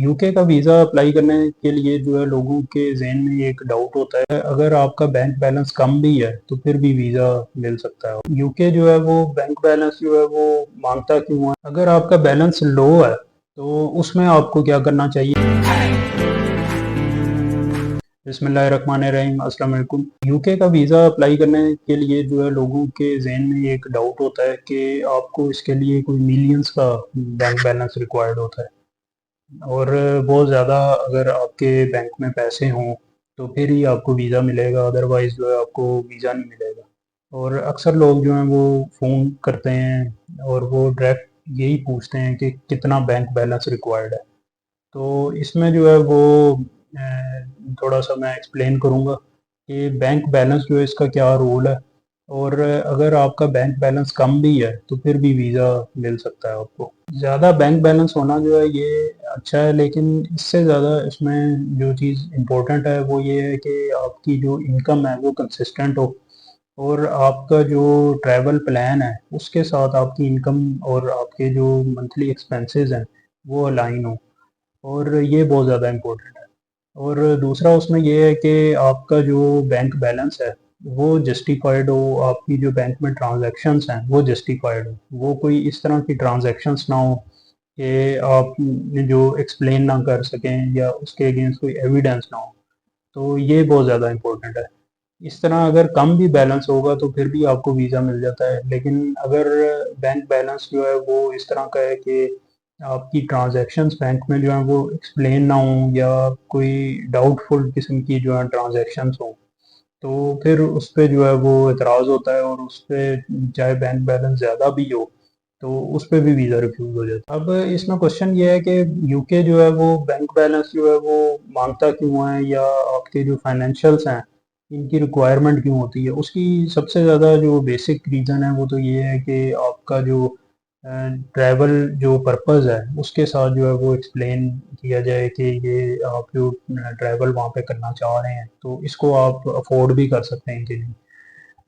UK का visa apply करने के लिए जो है लोगों के ज़हन में एक डाउट होता है, अगर आपका बैंक बैलेंस कम भी है तो फिर भी वीज़ा मिल सकता है। यूके जो है वो बैंक बैलेंस जो है वो मांगता क्यों है? अगर आपका बैलेंस लो है तो उसमें आपको क्या करना चाहिए? बिस्मिल्लाहिर्रहमानिर्रहीम, अस्सलाम वालेकुम। यूके का वीज़ा अप्लाई करने के लिए जो है लोगों के ज़हन में एक डाउट होता है कि आपको इसके लिए कोई मिलियंस का बैंक बैलेंस रिक्वायर्ड होता है। और बहुत ज़्यादा अगर आपके बैंक में पैसे हों तो फिर ही आपको वीज़ा मिलेगा, अदरवाइज़ जो है आपको वीज़ा नहीं मिलेगा। और अक्सर लोग जो हैं वो फ़ोन करते हैं और वो डायरेक्ट यही पूछते हैं कि कितना बैंक बैलेंस रिक्वायर्ड है। तो इसमें जो है वो थोड़ा सा मैं एक्सप्लेन करूँगा कि बैंक बैलेंस जो है इसका क्या रोल है, और अगर आपका बैंक बैलेंस कम भी है तो फिर भी वीज़ा मिल सकता है आपको। ज़्यादा बैंक बैलेंस होना जो है ये अच्छा है, लेकिन इससे ज़्यादा इसमें जो चीज़ इम्पोर्टेंट है वो ये है कि आपकी जो इनकम है वो कंसिस्टेंट हो, और आपका जो ट्रैवल प्लान है उसके साथ आपकी इनकम और आपके जो मंथली एक्सपेंसेस हैं वो अलाइन हो, और ये बहुत ज़्यादा इम्पोर्टेंट है। और दूसरा उसमें ये है कि आपका जो बैंक बैलेंस है वो जस्टिफाइड हो, आपकी जो बैंक में ट्रांजैक्शंस हैं वो जस्टिफाइड हो, वो कोई इस तरह की ट्रांजैक्शंस ना हो कि आप जो एक्सप्लेन ना कर सकें या उसके अगेंस्ट कोई एविडेंस ना हो। तो ये बहुत ज़्यादा इम्पोर्टेंट है। इस तरह अगर कम भी बैलेंस होगा तो फिर भी आपको वीज़ा मिल जाता है, लेकिन अगर बैंक बैलेंस जो है वो इस तरह का है कि आपकी ट्रांजैक्शंस बैंक में जो है वो एक्सप्लेन ना हो या कोई डाउटफुल किस्म की जो है ट्रांजैक्शंस हो, तो फिर उस पे जो है वो एतराज़ होता है, और उस पे चाहे बैंक बैलेंस ज़्यादा भी हो तो उस पे भी वीज़ा रिफ्यूज़ हो जाता है। अब इसमें क्वेश्चन ये है कि यूके जो है वो बैंक बैलेंस जो है वो मांगता क्यों है, या आपके जो फाइनेंशियल्स हैं इनकी रिक्वायरमेंट क्यों होती है? उसकी सबसे ज़्यादा जो बेसिक रीज़न है वो तो ये है कि आपका जो ट्रैवल जो पर्पज़ है उसके साथ जो है वो एक्सप्लेन किया जाए कि ये आप जो ट्रैवल वहाँ पे करना चाह रहे हैं तो इसको आप अफोर्ड भी कर सकते हैं कि नहीं,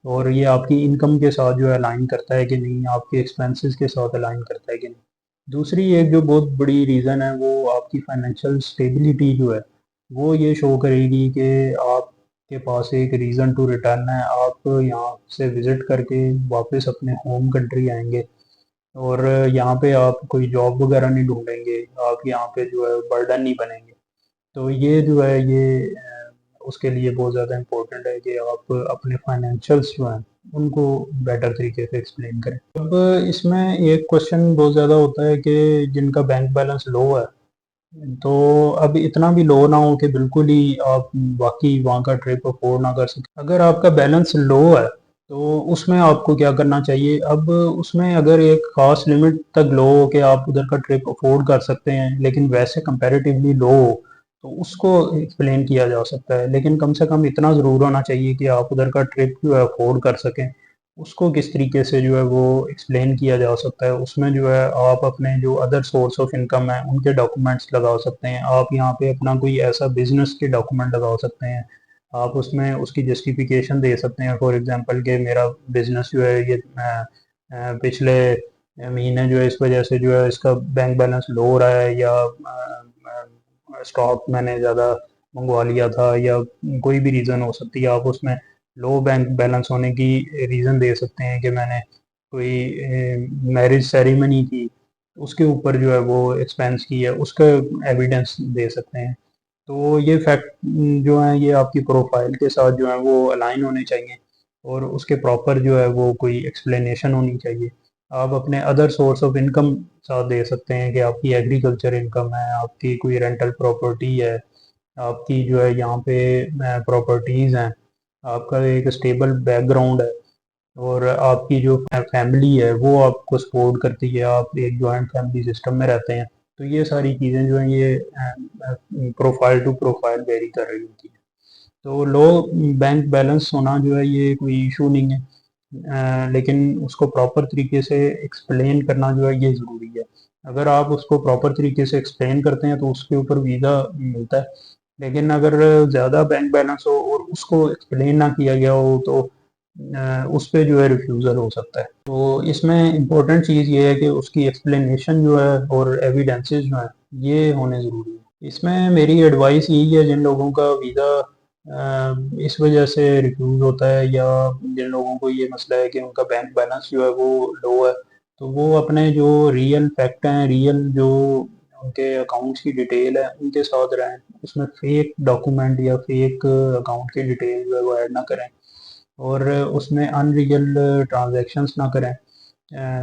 और ये आपकी इनकम के साथ जो है अलाइन करता है कि नहीं, आपके एक्सपेंसेस के साथ अलाइन करता है कि नहीं। दूसरी एक जो बहुत बड़ी रीज़न है वो आपकी फाइनेंशियल स्टेबिलिटी जो है वो ये शो करेगी कि आपके पास एक रीज़न टू रिटर्न है, आप यहाँ से विज़िट करके वापस अपने होम कंट्री आएंगे, और यहाँ पे आप कोई जॉब वगैरह नहीं ढूंढेंगे, आप यहाँ पे जो है बर्डन नहीं बनेंगे। तो ये जो है ये उसके लिए बहुत ज़्यादा इम्पोर्टेंट है कि आप अपने फाइनेंशियल्स जो हैं उनको बेटर तरीके से एक्सप्लेन करें। अब इसमें एक क्वेश्चन बहुत ज़्यादा होता है कि जिनका बैंक बैलेंस लो है, तो अब इतना भी लो ना हो कि बिल्कुल ही आप बाकी वहाँ का ट्रिप अफोर्ड ना कर सकें। अगर आपका बैलेंस लो है तो उसमें आपको क्या करना चाहिए? अब उसमें अगर एक ख़ास लिमिट तक लो हो कि आप उधर का ट्रिप अफोर्ड कर सकते हैं, लेकिन वैसे कंपैरेटिवली लो हो तो उसको एक्सप्लेन किया जा सकता है, लेकिन कम से कम इतना ज़रूर होना चाहिए कि आप उधर का ट्रिप जो है अफोर्ड कर सकें। उसको किस तरीके से जो है वो एक्सप्लेन किया जा सकता है, उसमें जो है आप अपने जो अदर सोर्स ऑफ इनकम है उनके डॉक्यूमेंट्स लगा सकते हैं, आप यहाँ पे अपना कोई ऐसा बिजनेस के डॉक्यूमेंट लगा सकते हैं, आप उसमें उसकी जस्टिफिकेशन दे सकते हैं। फॉर एग्जांपल कि मेरा बिजनेस जो है ये पिछले महीने जो है इस वजह से जो है इसका बैंक बैलेंस लो हो रहा है, या स्टॉक मैंने ज़्यादा मंगवा लिया था, या कोई भी रीज़न हो सकती है, आप उसमें लो बैंक बैलेंस होने की रीज़न दे सकते हैं कि मैंने कोई मैरिज सेरेमनी की, उसके ऊपर जो है वो एक्सपेंस की है, उसका एविडेंस दे सकते हैं। तो ये फैक्ट जो हैं ये आपकी प्रोफाइल के साथ जो है वो अलाइन होने चाहिए, और उसके प्रॉपर जो है वो कोई एक्सप्लेनेशन होनी चाहिए। आप अपने अदर सोर्स ऑफ इनकम साथ दे सकते हैं कि आपकी एग्रीकल्चर इनकम है, आपकी कोई रेंटल प्रॉपर्टी है, आपकी जो है यहाँ पे प्रॉपर्टीज़ हैं, आपका एक स्टेबल बैकग्राउंड है, और आपकी जो फैमिली है वो आपको सपोर्ट करती है, आप एक जॉइंट फैमिली सिस्टम में रहते हैं। तो ये सारी चीज़ें जो हैं ये प्रोफाइल टू प्रोफाइल वेरी कर रही होती हैं। तो लो बैंक बैलेंस होना जो है ये कोई इशू नहीं है, लेकिन उसको प्रॉपर तरीके से एक्सप्लेन करना जो है ये ज़रूरी है। अगर आप उसको प्रॉपर तरीके से एक्सप्लेन करते हैं तो उसके ऊपर वीज़ा मिलता है, लेकिन अगर ज़्यादा बैंक बैलेंस हो और उसको एक्सप्लेन ना किया गया हो तो उस पे जो है रिफ्यूज़ल हो सकता है। तो इसमें इम्पोर्टेंट चीज़ ये है कि उसकी एक्सप्लेनेशन जो है और एविडेंसेस जो हैं ये होने ज़रूरी है। इसमें मेरी एडवाइस यही है, जिन लोगों का वीज़ा इस वजह से रिफ्यूज़ होता है, या जिन लोगों को ये मसला है कि उनका बैंक बैलेंस जो है वो लो है, तो वो अपने जो रियल फैक्ट हैं, रियल जो उनके अकाउंट्स की डिटेल है उनके साथ रहें। उसमें फेक डॉक्यूमेंट या फेक अकाउंट की डिटेल जो है वो ऐड ना करें, और उसमें अनरियल ट्रांजैक्शंस ना करें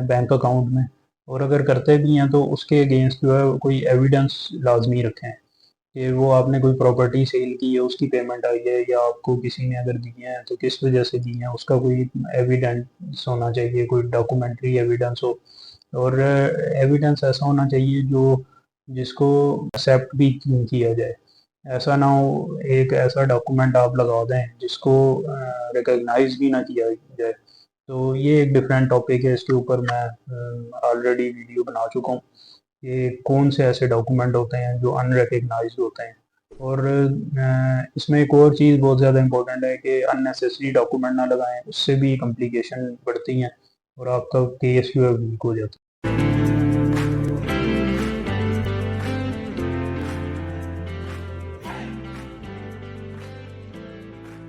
बैंक अकाउंट में। और अगर करते भी हैं तो उसके अगेंस्ट जो है कोई एविडेंस लाजमी रखें कि वो आपने कोई प्रॉपर्टी सेल की है, उसकी पेमेंट आई है, या आपको किसी ने अगर दिए हैं तो किस वजह से दिए हैं, उसका कोई एविडेंस होना चाहिए, कोई डॉक्यूमेंट्री एविडेंस हो। और एविडेंस ऐसा होना चाहिए जो जिसको एक्सेप्ट भी किया जाए। ऐसा ना हो एक ऐसा डॉक्यूमेंट आप लगा दें जिसको रिकॉग्नाइज भी ना किया जाए। तो ये एक डिफरेंट टॉपिक है, इसके ऊपर मैं ऑलरेडी वीडियो बना चुका हूँ कि कौन से ऐसे डॉक्यूमेंट होते हैं जो अनरिकग्नाइज्ड होते हैं। और इसमें एक और चीज़ बहुत ज़्यादा इम्पोर्टेंट है कि अननेसेसरी डॉक्यूमेंट ना लगाएं, उससे भी कॉम्प्लिकेशन बढ़ती हैं और आपका केस जो है वीक हो जाता है।